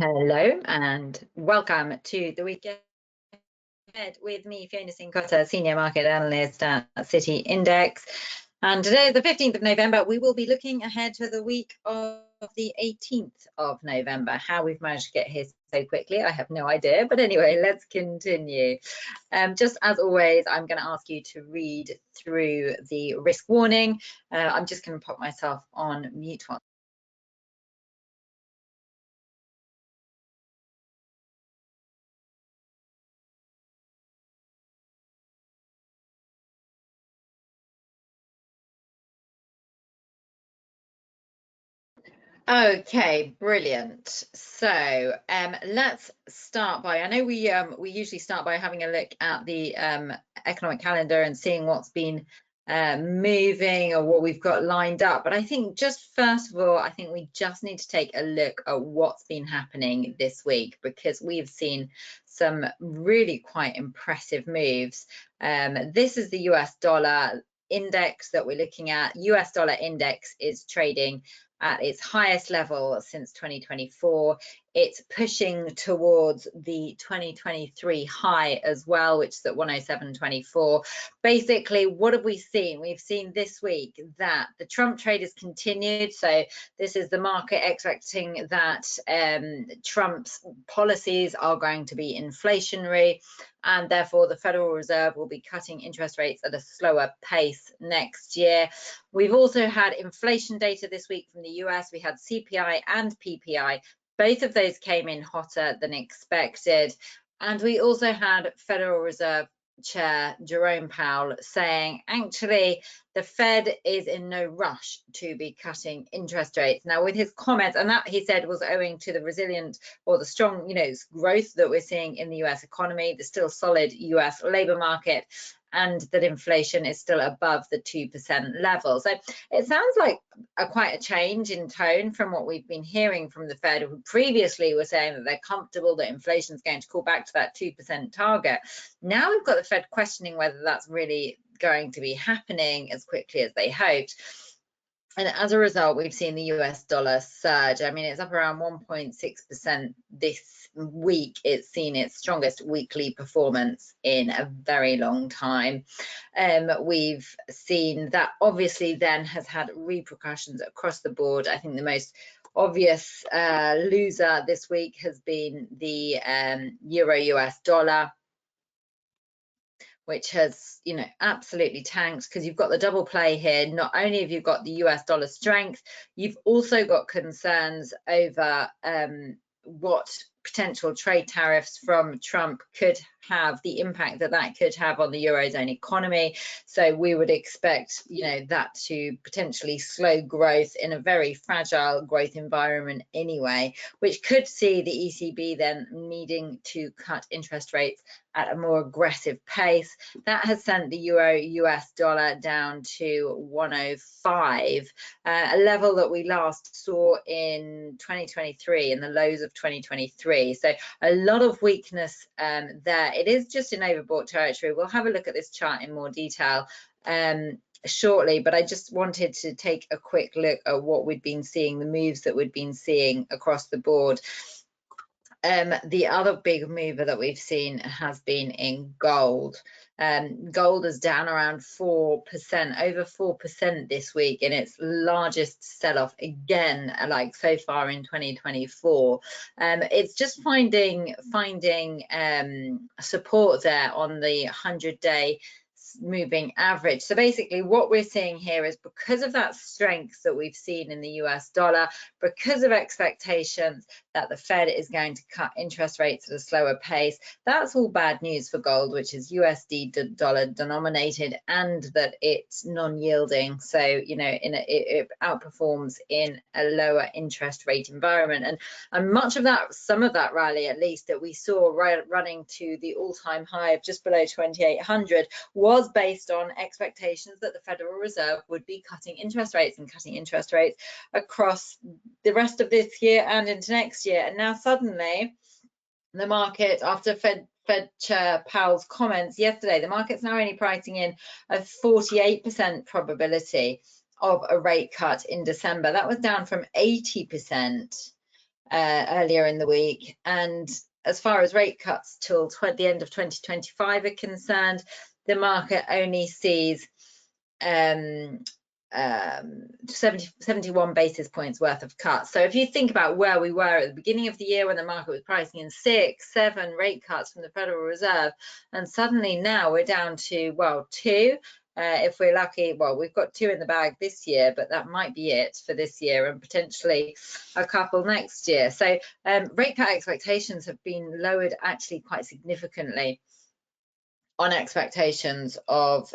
Hello and welcome to the weekend with me, Fiona Cincotta, Senior Market Analyst at City Index. And today is the 15th of November. We will be looking ahead to the week of the 18th of November. How we've managed to get here so quickly, I have no idea. But anyway, let's continue. Just as always, I'm going to ask you to read through the risk warning. I'm just going to pop myself on mute once. Okay, brilliant. So let's start by, I know we usually start by having a look at the economic calendar and seeing what's been moving or what we've got lined up. But I think just first of all, I think we just need to take a look at what's been happening this week, because we've seen some really quite impressive moves. This is the US dollar index that we're looking at. US dollar index is trading at its highest level since 2024. It's pushing towards the 2023 high as well, which is at 107.24. Basically, what have we seen? We've seen this week that the Trump trade has continued. So this is the market expecting that Trump's policies are going to be inflationary, and therefore the Federal Reserve will be cutting interest rates at a slower pace next year. We've also had inflation data this week from the US. We had CPI and PPI. Both of those came in hotter than expected. And we also had Federal Reserve Chair Jerome Powell saying, actually, the Fed is in no rush to be cutting interest rates. Now, with his comments, and that he said was owing to the resilient or the strong, growth that we're seeing in the US economy, the still solid US labor market, and that inflation is still above the 2% level. So it sounds like quite a change in tone from what we've been hearing from the Fed, who previously were saying that they're comfortable that inflation is going to cool back to that 2% target. Now we've got the Fed questioning whether that's really going to be happening as quickly as they hoped. And as a result, we've seen the US dollar surge. I mean, it's up around 1.6% this week. It's seen its strongest weekly performance in a very long time. We've seen that obviously then has had repercussions across the board. I think the most obvious loser this week has been the euro US dollar, which has, absolutely tanked, because you've got the double play here. Not only have you got the US dollar strength, you've also got concerns over what potential trade tariffs from Trump could have, the impact that that could have on the Eurozone economy. So we would expect, that to potentially slow growth in a very fragile growth environment anyway, which could see the ECB then needing to cut interest rates at a more aggressive pace. That has sent the euro US dollar down to 105, a level that we last saw in 2023, in the lows of 2023. So a lot of weakness there. It is just in overbought territory. We'll have a look at this chart in more detail shortly, but I just wanted to take a quick look at what we'd been seeing, the moves that we'd been seeing across the board. The other big mover that we've seen has been in gold. Gold is down around 4%, over 4% this week, in its largest sell-off again, like so far in 2024. It's just finding support there on the 100-day moving average. So basically what we're seeing here is, because of that strength that we've seen in the US dollar, because of expectations that the Fed is going to cut interest rates at a slower pace, that's all bad news for gold, which is USD dollar denominated, and that it's non-yielding. So, it outperforms in a lower interest rate environment. And much of that, some of that rally at least that we saw running to the all-time high of just below 2,800 was based on expectations that the Federal Reserve would be cutting interest rates across the rest of this year and into next year. And now suddenly the market, after Fed Chair Powell's comments yesterday, the market's now only pricing in a 48% probability of a rate cut in December. That was down from 80% earlier in the week. And as far as rate cuts till the end of 2025 are concerned, the market only sees 71 basis points worth of cuts. So if you think about where we were at the beginning of the year when the market was pricing in 6, 7 rate cuts from the Federal Reserve, and suddenly now we're down to, well, 2. If we're lucky, well, we've got 2 in the bag this year, but that might be it for this year, and potentially a couple next year. So rate cut expectations have been lowered actually quite significantly on expectations of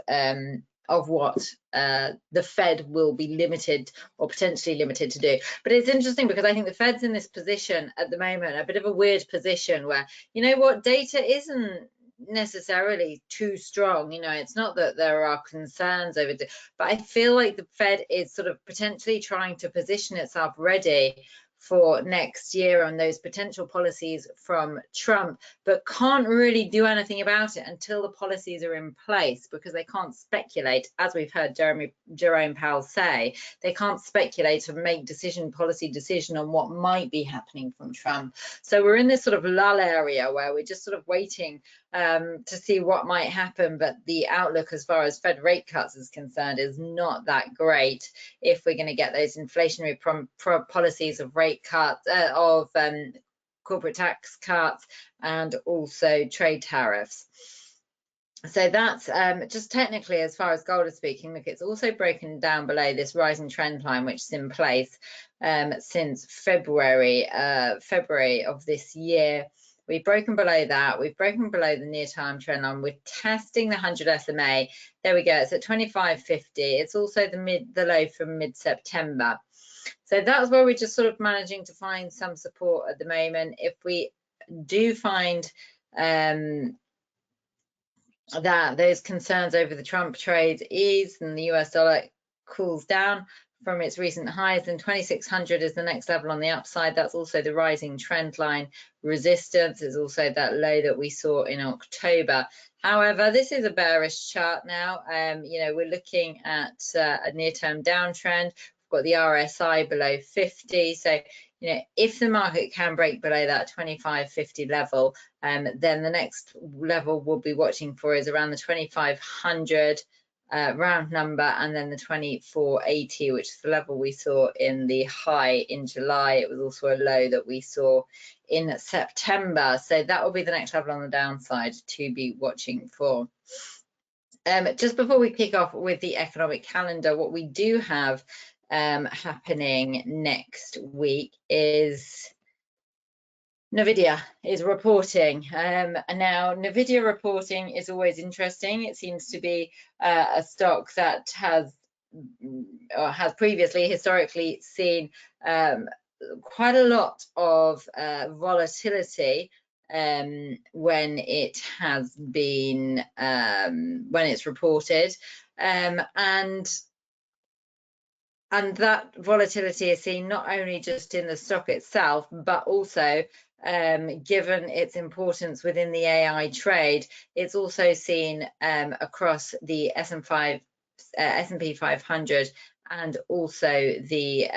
what the Fed will be limited or potentially limited to do. But it's interesting because I think the Fed's in this position at the moment, a bit of a weird position where, you know what, data isn't necessarily too strong. You know, it's not that there are concerns over it, but I feel like the Fed is sort of potentially trying to position itself ready for next year on those potential policies from Trump, but can't really do anything about it until the policies are in place, because they can't speculate, as we've heard Jerome Powell say. They can't speculate and make policy decision on what might be happening from Trump. So we're in this sort of lull area where we're just sort of waiting to see what might happen, but the outlook as far as Fed rate cuts is concerned is not that great if we're going to get those inflationary policies of rate cuts, of corporate tax cuts, and also trade tariffs. So that's just technically, as far as gold is speaking. Look, it's also broken down below this rising trend line, which is in place since February of this year. We've broken below that. We've broken below the near-term trend line. We're testing the 100 SMA. There we go. It's at 25.50. It's also the low from mid-September. So that's where we're just sort of managing to find some support at the moment. If we do find that those concerns over the Trump trade ease and the US dollar cools down from its recent highs, and 2600 is the next level on the upside. That's also the rising trend line resistance, is also that low that we saw in October. However, this is a bearish chart now. You know, we're looking at a near-term downtrend. We've got the RSI below 50. So, you know, if the market can break below that 25.50 level, then the next level we'll be watching for is around the 2500 round number, and then the 2480, which is the level we saw in the high in July. It was also a low that we saw in September. So that will be the next level on the downside to be watching for. Just before we kick off with the economic calendar, what we do have happening next week is Nvidia is reporting. Now, Nvidia reporting is always interesting. It seems to be a stock that has previously historically seen quite a lot of volatility when it has been when it's reported, and that volatility is seen not only just in the stock itself, but also given its importance within the AI trade, it's also seen across the S&P 500 and also the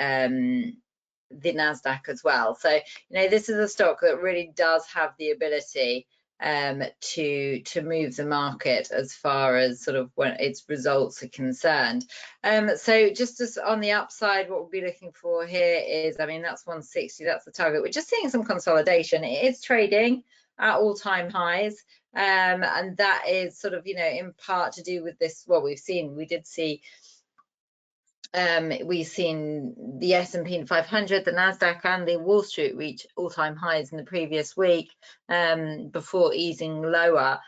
NASDAQ as well. So, you know, this is a stock that really does have the ability to move the market as far as sort of when its results are concerned. So just as on the upside, what we'll be looking for here is, I mean, that's 160, that's the target. We're just seeing some consolidation. It is trading at all-time highs, and that is sort of, you know, in part to do with this. Well, we've seen the S&P 500, the NASDAQ, and the Wall Street reach all-time highs in the previous week before easing lower.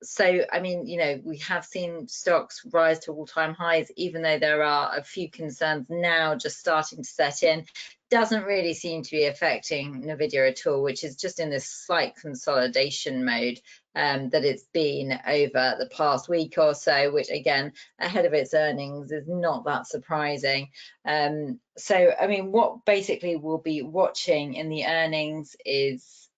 So I mean, you know, we have seen stocks rise to all-time highs, even though there are a few concerns now just starting to set in. Doesn't really seem to be affecting Nvidia at all, which is just in this slight consolidation mode that it's been over the past week or so, which again, ahead of its earnings, is not that surprising. So, I mean, what basically we'll be watching in the earnings is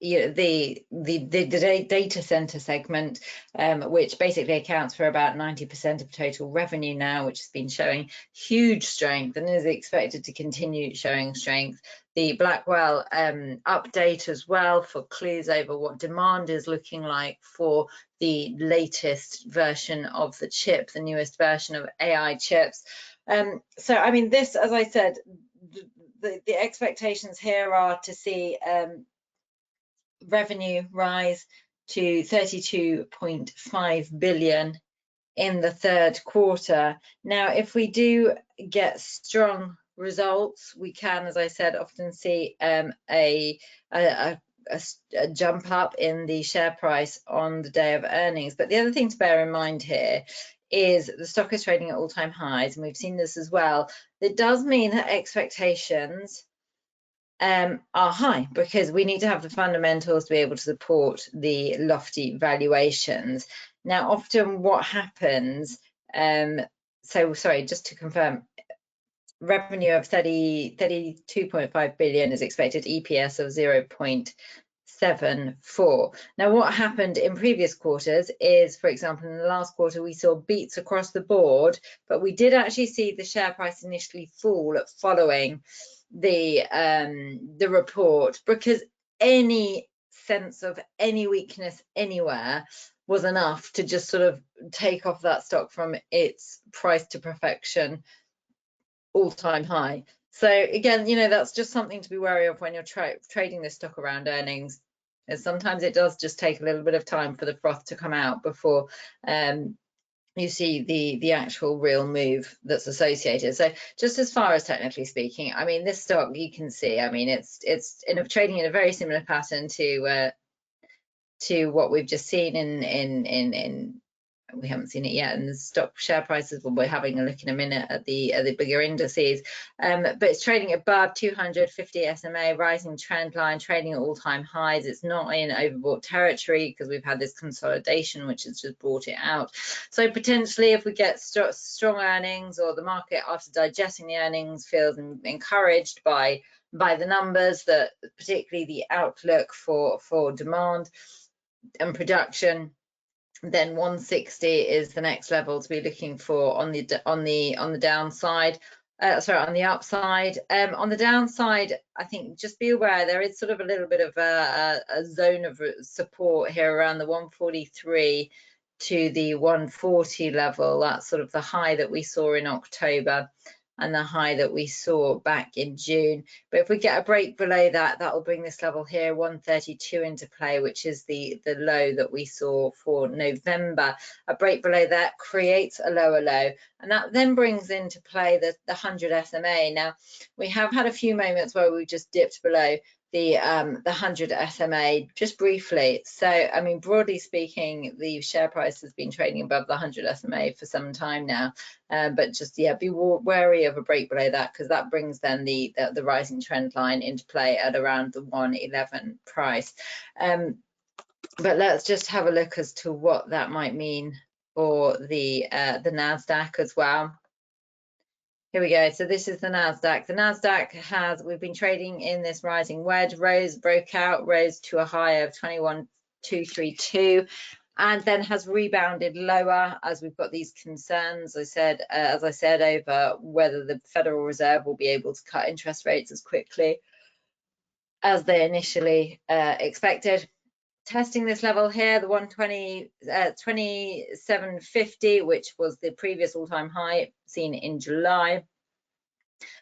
the data center segment, which basically accounts for about 90% of total revenue now, which has been showing huge strength and is expected to continue showing strength. The Blackwell update as well for clues over what demand is looking like for the latest version of the chip, the newest version of AI chips. So I mean, this, as I said, the expectations here are to see revenue rise to 32.5 billion in the third quarter. Now, if we do get strong results, we can, as I said, often see a jump up in the share price on the day of earnings. But the other thing to bear in mind here is the stock is trading at all-time highs, and we've seen this as well. It does mean that expectations are high, because we need to have the fundamentals to be able to support the lofty valuations. Now, often what happens, so sorry, just to confirm, revenue of 32.5 billion is expected, EPS of 0.74. Now, what happened in previous quarters is, for example, in the last quarter, we saw beats across the board, but we did actually see the share price initially fall following the report, because any sense of any weakness anywhere was enough to just sort of take off that stock from its price to perfection all-time high. So again, you know, that's just something to be wary of when you're trading this stock around earnings, is sometimes it does just take a little bit of time for the froth to come out before you see the actual real move that's associated. So just as far as technically speaking, I mean, this stock, you can see, I mean, it's trading in a very similar pattern to what we've just seen in we haven't seen it yet in the stock share prices, but we're having a look in a minute at the bigger indices. But it's trading above 250 SMA, rising trend line, trading at all-time highs. It's not in overbought territory because we've had this consolidation, which has just brought it out. So potentially, if we get strong earnings, or the market after digesting the earnings feels encouraged by the numbers, that particularly the outlook for demand and production, then 160 is the next level to be looking for on the downside. Sorry, on the upside. On the downside, I think just be aware there is sort of a little bit of a zone of support here around the 143 to the 140 level. That's sort of the high that we saw in October and the high that we saw back in June. But if we get a break below that, that will bring this level here, 132, into play, which is the low that we saw for November. A break below that creates a lower low, and that then brings into play the 100 SMA. Now, we have had a few moments where we've just dipped below the 100 SMA just briefly. So, I mean, broadly speaking, the share price has been trading above the 100 SMA for some time now. But just, yeah, be wary of a break below that, because that brings then the rising trend line into play at around the 111 price. But let's just have a look as to what that might mean for the NASDAQ as well. Here we go. So this is the NASDAQ. The NASDAQ we've been trading in this rising wedge, broke out, rose to a high of 21,232, and then has rebounded lower as we've got these concerns, as I said, over whether the Federal Reserve will be able to cut interest rates as quickly as they initially expected. Testing this level here, the 2750, which was the previous all-time high seen in July.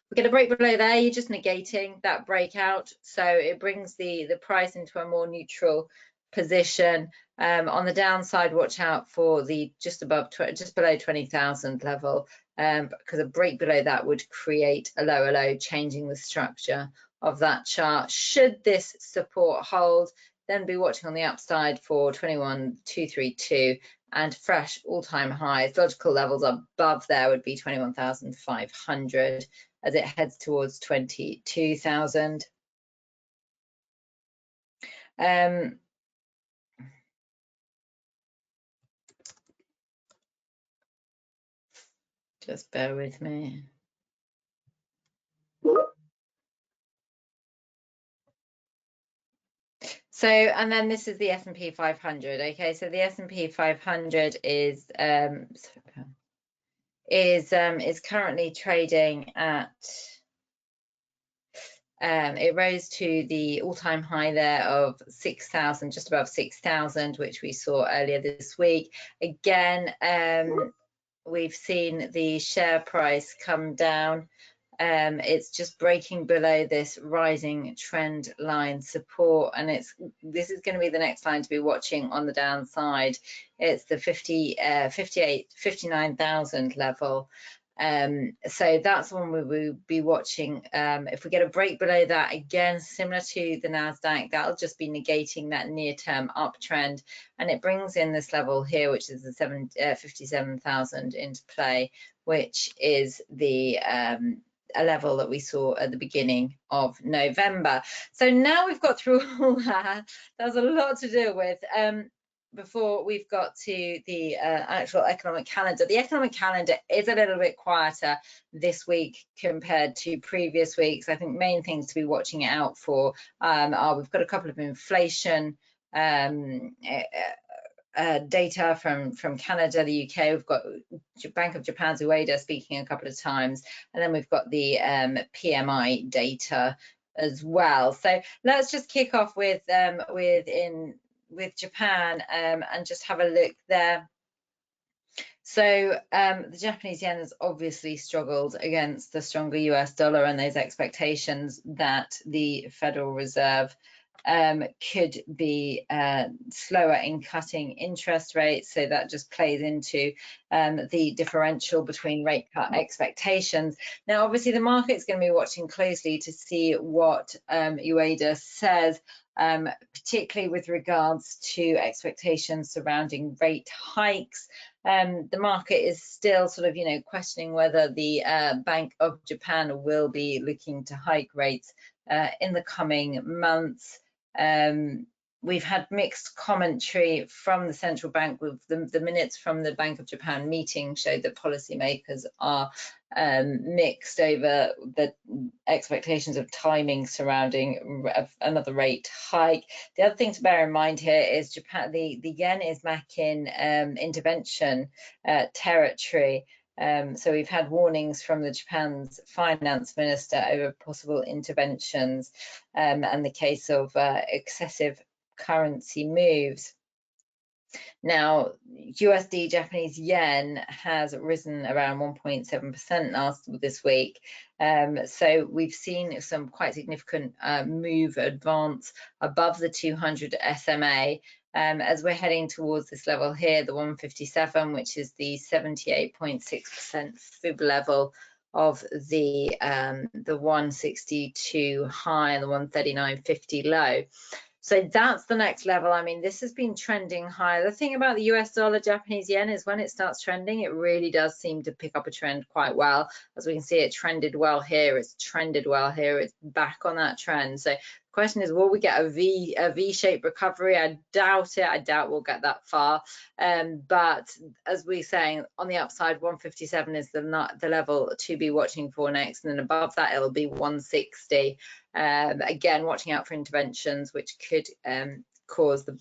We get a break below there, you're just negating that breakout, so it brings the price into a more neutral position. On the downside, watch out for the just below 20,000 level, because a break below that would create a lower low, changing the structure of that chart. Should this support hold, then be watching on the upside for 21,232 and fresh all-time highs. Logical levels above there would be 21,500 as it heads towards 22,000. Just bear with me. So, and then this is the S&P 500. Okay, so the S&P 500 is currently trading at it rose to the all-time high there of 6,000, just above 6,000, which we saw earlier this week. Again, we've seen the share price come down. It's just breaking below this rising trend line support, and this is going to be the next line to be watching on the downside. It's the 59,000 level. So that's one we will be watching. If we get a break below that, again, similar to the NASDAQ, that'll just be negating that near-term uptrend, and it brings in this level here, which is the 57,000 into play, which is the a level that we saw at the beginning of November. So now we've got through all that. There's a lot to deal with. Before we've got to the actual economic calendar. The economic calendar is a little bit quieter this week compared to previous weeks. I think main things to be watching out for are we've got a couple of inflation data from Canada, the UK. We've got Bank of Japan's Ueda speaking a couple of times, and then we've got the PMI data as well. So let's just kick off with Japan and just have a look there. So the Japanese yen has obviously struggled against the stronger US dollar and those expectations that the Federal Reserve could be slower in cutting interest rates. So that just plays into the differential between rate cut expectations. Now, obviously, the market's going to be watching closely to see what Ueda says, particularly with regards to expectations surrounding rate hikes. The market is still sort of, questioning whether the Bank of Japan will be looking to hike rates in the coming months. We've had mixed commentary from the central bank. With the minutes from the Bank of Japan meeting showed that policymakers are mixed over the expectations of timing surrounding another rate hike. The other thing to bear in mind here is Japan, the yen is back in intervention territory. So we've had warnings from the Japan's finance minister over possible interventions and the case of excessive currency moves. Now, USD Japanese yen has risen around 1.7% this week. So we've seen some quite significant move advance above the 200 SMA. As we're heading towards this level here, the 157, which is the 78.6% fib level of the 162 high and the 139.50 low. So that's the next level. I mean, this has been trending higher. The thing about the US dollar Japanese yen is when it starts trending, it really does seem to pick up a trend quite well. As we can see, it trended well here, it's trended well here, it's back on that trend. So the question is, will we get a V-shaped recovery? I doubt it. I doubt we'll get that far. But as we're saying, on the upside, 157 is the level to be watching for next. And then above that, it'll be 160. Again, watching out for interventions, which could cause the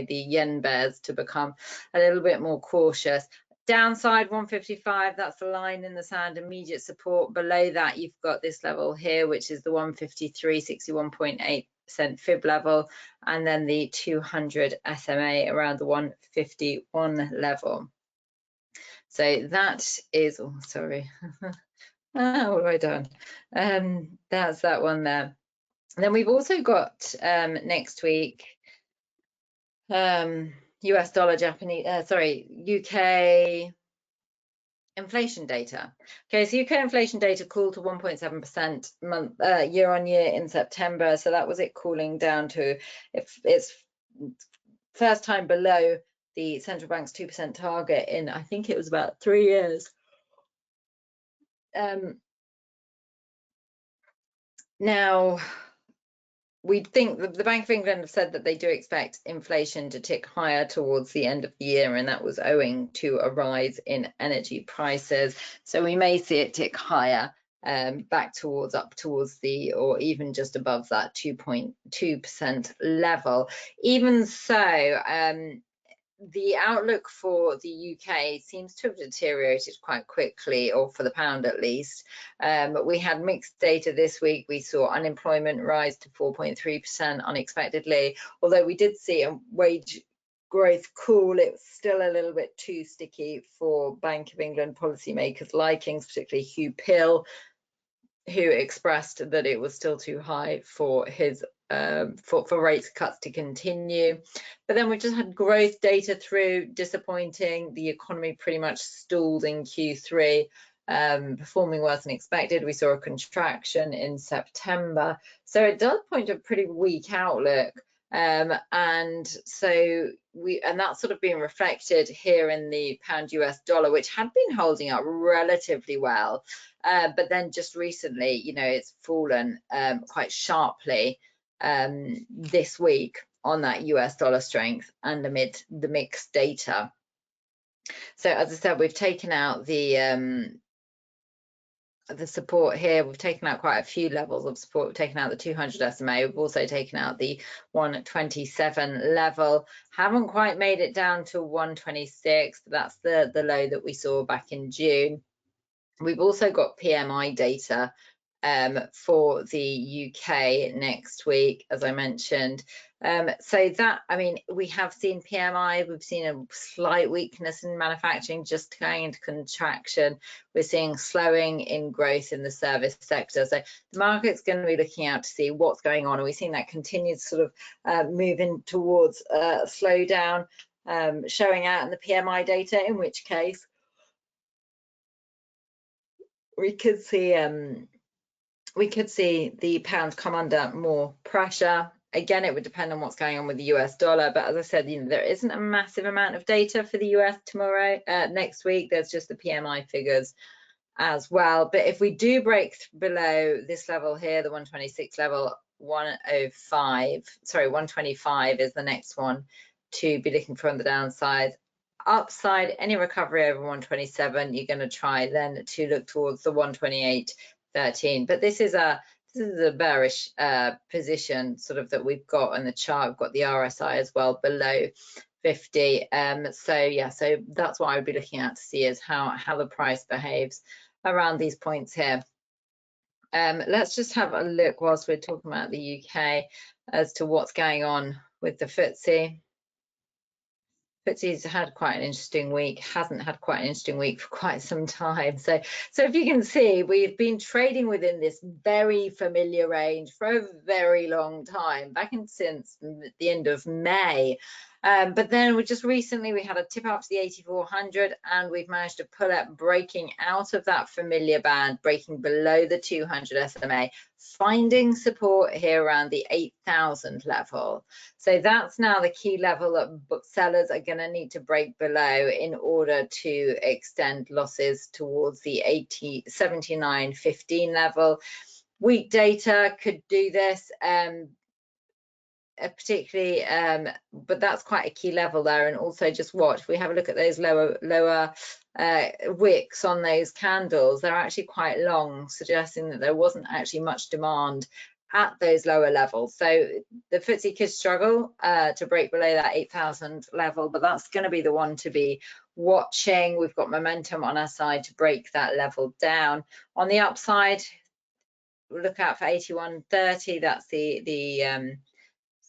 yen bears to become a little bit more cautious. Downside 155, that's the line in the sand, immediate support. Below that, you've got this level here, which is the 153, 61.8% fib level, and then the 200 SMA around the 151 level. So that is, oh, sorry. What have I done? That's that one there. And then we've also got next week US dollar UK inflation data. Okay, so UK inflation data cooled to 1.7% year on year in September. So that was it cooling down to its first time below the central bank's 2% target in, I think it was about 3 years. Now, we think that the Bank of England have said that they do expect inflation to tick higher towards the end of the year, and that was owing to a rise in energy prices. So we may see it tick higher back towards up towards the, or even just above that 2.2% level. Even so, the outlook for the UK seems to have deteriorated quite quickly, or for the pound at least. We had mixed data this week. We saw unemployment rise to 4.3% unexpectedly, although we did see a wage growth cool. It was still a little bit too sticky for Bank of England policymakers' likings, particularly Hugh Pill, who expressed that it was still too high for his for rates cuts to continue. But then we just had growth data through, disappointing. The economy pretty much stalled in Q3, performing worse than expected. We saw a contraction in September, so it does point to a pretty weak outlook. And so that's sort of been reflected here in the pound US dollar, which had been holding up relatively well, but then just recently, you know, it's fallen quite sharply this week on that US dollar strength and amid the mixed data. So as I said, we've taken out the support here. We've taken out quite a few levels of support. We've taken out the 200 SMA. We've also taken out the 127 level. Haven't quite made it down to 126. That's the low that we saw back in June. We've also got PMI data for the UK next week, as I mentioned. So that, I mean, we have seen PMI, we've seen a slight weakness in manufacturing, just going into contraction. We're seeing slowing in growth in the service sector. So the market's going to be looking out to see what's going on. And we've seen that continued sort of moving towards a slowdown, showing out in the PMI data, in which case we could see the pound come under more pressure. Again, it would depend on what's going on with the US dollar. But as I said, you know, there isn't a massive amount of data for the US tomorrow, next week. There's just the PMI figures as well. But if we do break below this level here, the 126 level, 125 is the next one to be looking for on the downside. Upside, any recovery over 127, you're going to try then to look towards the 128.13. But this is a bearish position sort of that we've got on the chart. We've got the RSI as well below 50. So yeah, so that's what I would be looking at to see is how the price behaves around these points here. Let's just have a look whilst we're talking about the UK as to what's going on with the FTSE. FTSE's had quite an interesting week, hasn't had quite an interesting week for quite some time. So if you can see, we've been trading within this very familiar range for a very long time, since the end of May. But then we just recently, we had a tip up to the 8400 and we've managed to pull up, breaking out of that familiar band, breaking below the 200 SMA, finding support here around the 8000 level. So that's now the key level that book sellers are going to need to break below in order to extend losses towards the 79.15 level. Weak data could do this, particularly, but that's quite a key level there. And also just watch, if we have a look at those lower wicks on those candles, they're actually quite long, suggesting that there wasn't actually much demand at those lower levels. So the FTSE could struggle to break below that 8000 level, but that's going to be the one to be watching. We've got momentum on our side to break that level down. On the upside, look out for 81.30. That's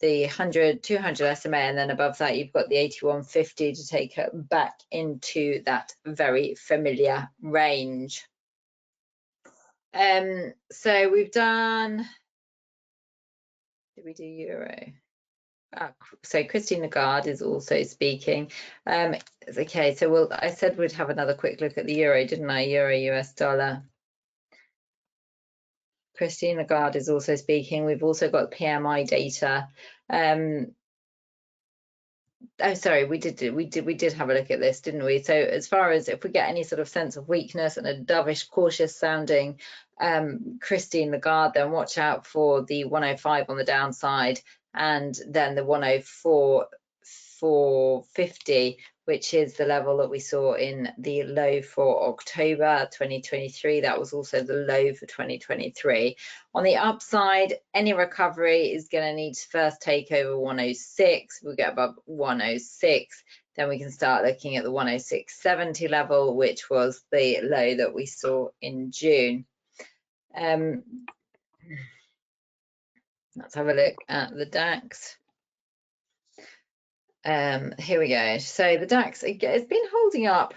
the 200 SMA, and then above that you've got the 81.50 to take it back into that very familiar range. So we've done, did we do euro? So Christine Lagarde is also speaking. Okay, so I said we'd have another quick look at the euro, didn't I? Euro US dollar. Christine Lagarde is also speaking. We've also got PMI data. Oh, sorry, we did have a look at this, didn't we? So as far as if we get any sort of sense of weakness and a dovish, cautious sounding Christine Lagarde, then watch out for the 105 on the downside, and then the 104.450 which is the level that we saw in the low for October 2023. That was also the low for 2023. On the upside, any recovery is going to need to first take over 106. We'll get above 106. Then we can start looking at the 106.70 level, which was the low that we saw in June. Let's have a look at the DAX. Here we go. So the DAX, it's been holding up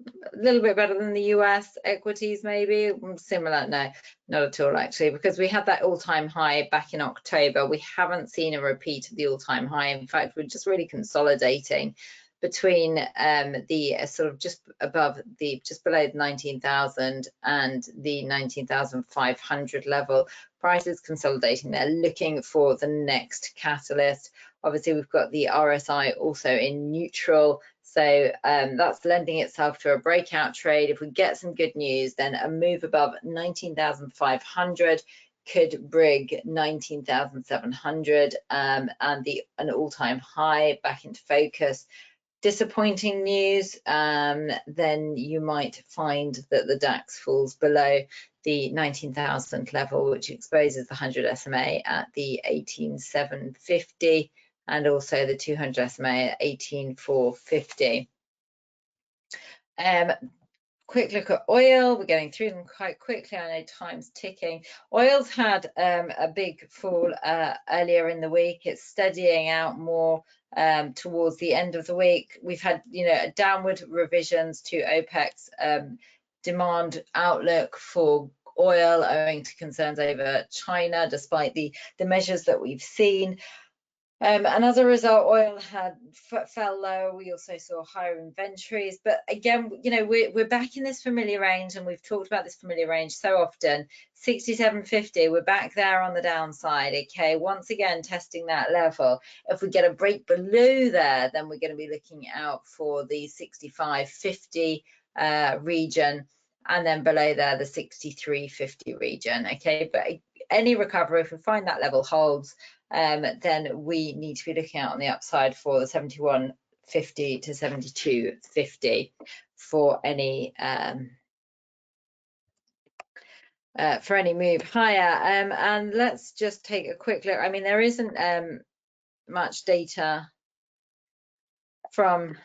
a little bit better than the US equities, maybe similar. No, not at all actually, because we had that all-time high back in October. We haven't seen a repeat of the all-time high. In fact, we're just really consolidating between the sort of just below the 19,000 and the 19,500 level. Prices consolidating. They're looking for the next catalyst. Obviously, we've got the RSI also in neutral. So that's lending itself to a breakout trade. If we get some good news, then a move above 19,500 could bring 19,700 and an all-time high back into focus. Disappointing news, then you might find that the DAX falls below the 19,000 level, which exposes the 100 SMA at the 18,750 and also the 200 SMA at 18,450. Quick look at oil. We're getting through them quite quickly. I know time's ticking. Oil's had a big fall earlier in the week. It's steadying out more towards the end of the week. We've had, downward revisions to OPEC's demand outlook for oil owing to concerns over China, despite the measures that we've seen. And as a result, oil fell lower. We also saw higher inventories. But again, we're back in this familiar range, and we've talked about this familiar range so often. 67.50, we're back there on the downside. Okay, once again, testing that level. If we get a break below there, then we're going to be looking out for the 65.50 region, and then below there, the 63.50 region. Okay, but any recovery, if we find that level holds, then we need to be looking out on the upside for the 71.50 to 72.50 for any move higher. And let's just take a quick look. I mean, there isn't much data from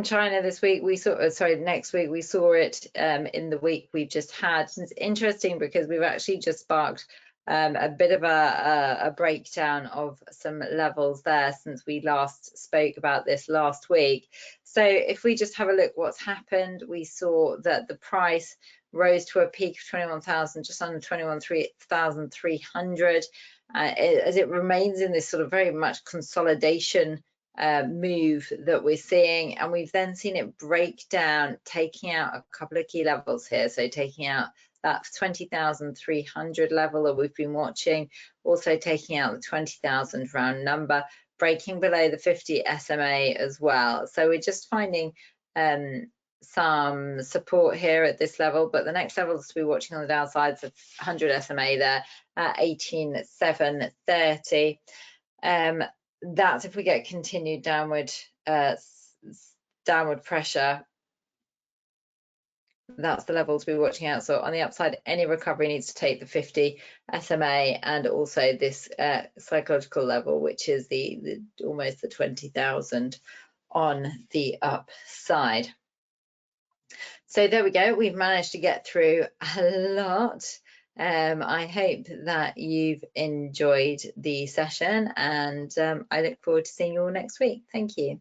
China this week. We saw, next week. We saw it in the week we've just had. And it's interesting because we've actually just sparked a bit of a breakdown of some levels there since we last spoke about this last week. So if we just have a look what's happened, we saw that the price rose to a peak of 21,000, just under 21,300, as it remains in this sort of very much consolidation move that we're seeing, and we've then seen it break down, taking out a couple of key levels here. So taking out that 20,300 level that we've been watching, also taking out the 20,000 round number, breaking below the 50 SMA as well. So we're just finding some support here at this level, but the next levels to be watching on the downside is the 100 SMA there at 18,730. That's if we get continued downward pressure. That's the level to be watching out. So on the upside, any recovery needs to take the 50 SMA and also this psychological level, which is the almost the 20,000 on the upside. So there we go. We've managed to get through a lot. I hope that you've enjoyed the session, and I look forward to seeing you all next week. Thank you.